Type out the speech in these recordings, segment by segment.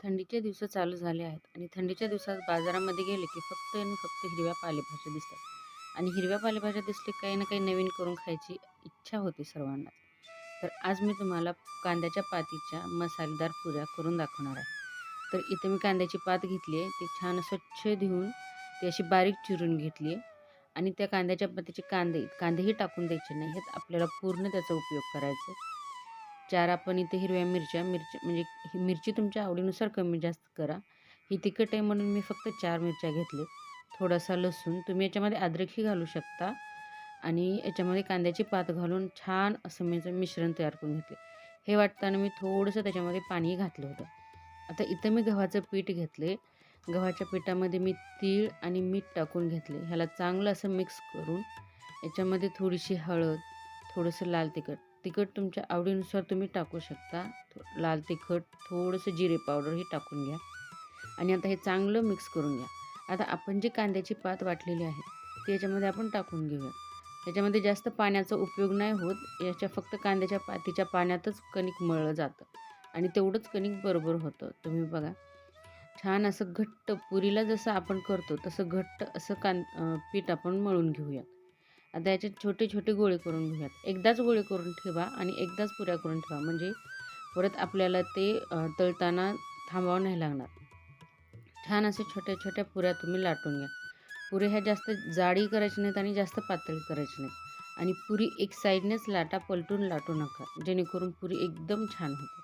थंडीचे दिवस चालू झाले आहेत आणि थंडीच्या दिवसात बाजारामध्ये गेले की फक्त आणि फक्त हिरव्या पालेभाज्या दिसतात आणि हिरव्या पालेभाज्या दिसले काही ना काही नवीन करून खायची इच्छा होती सर्वांना. तर आज मी तुम्हाला कांद्याच्या पातीच्या मसालेदार पुऱ्या करून दाखवणार आहे. तर इथे मी कांद्याची पात घेतली आहे, ती छान स्वच्छ धुवून ती अशी बारीक चिरून घेतली आहे आणि त्या कांद्याच्या पातीचे कांदेही टाकून द्यायचे नाही आहेत, आपल्याला पूर्ण त्याचा उपयोग करायचा आहे. 4 आपण इथे हिरव्या मिरच्या म्हणजे ही मिरची तुमच्या आवडीनुसार कमी जास्त करा. ही तिखट आहे म्हणून मी फक्त 4 मिरच्या घेतले. थोडासा लसूण, तुम्ही याच्यामध्ये अद्रकही घालू शकता आणि याच्यामध्ये कांद्याची पात घालून छान असं मी मिश्रण तयार करून घेतले. हे वाटताना मी थोडंसं त्याच्यामध्ये पाणी घातलं होतं. आता इथं मी गव्हाचं पीठ घेतले. गव्हाच्या पिठामध्ये मी तीळ आणि मीठ टाकून घेतले. ह्याला चांगलं असं मिक्स करून याच्यामध्ये थोडीशी हळद, थोडंसं लाल तिखट, तिखट तुमच्या आवडीनुसार तुम्ही टाकू शकता. लाल तिखट, थोडंसं जिरे पावडरही टाकून घ्या आणि आता हे चांगलं मिक्स करून घ्या. आता आपण जी कांद्याची पात वाटलेली आहे ती याच्यामध्ये आपण टाकून घेऊया. याच्यामध्ये जास्त पाण्याचा उपयोग नाही होत. याच्या फक्त कांद्याच्या पातीच्या पाण्यातच कणिक मळलं जातं आणि तेवढंच कणिक बरोबर होतं. तुम्ही बघा, छान असं घट्ट पुरीला जसं आपण करतो तसं घट्ट असं पीठ आपण मळून घेऊयात. आता याचे छोटे छोटे गोळे करून घेऊयात. एकदाच गोळे करून ठेवा आणि एकदाच पुऱ्या करून ठेवा, म्हणजे परत आपल्याला ते तळताना थांबावं नाही लागणार. छान असे छोट्या छोट्या पुऱ्या तुम्ही लाटून घ्या. पुऱ्या ह्या जास्त जाडी करायची नाहीत आणि जास्त पातळी करायची नाहीत आणि पुरी एक साईडनेच लाटा, पलटून लाटू नका, जेणेकरून पुरी एकदम छान होते.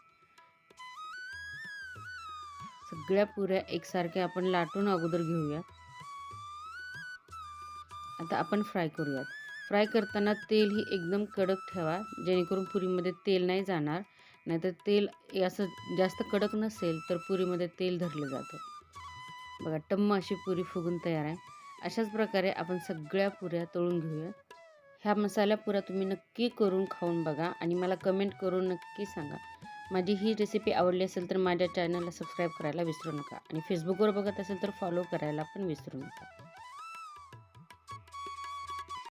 सगळ्या पुऱ्या एकसारख्या आपण लाटून अगोदर घेऊया. आता आपण फ्राय करूयात. फ्राय करताना तेल ही एकदम कडक ठेवा, जेणेकरून पुरीमध्ये तेल नाही जाणार. नाहीतर तेल असं जास्त कडक नसेल तर पुरीमध्ये तेल धरलं जातं. बघा, टम्म अशी पुरी फुगून तयार आहे. अशाच प्रकारे आपण सगळ्या पुऱ्या तळून घेऊया. ह्या मसाला पुऱ्या तुम्ही नक्की करून खाऊन बघा आणि मला कमेंट करून नक्की सांगा. माझी ही रेसिपी आवडली असेल तर माझ्या चॅनलला सबस्क्राईब करायला विसरू नका आणि फेसबुकवर बघत असेल तर फॉलो करायला पण विसरू नका.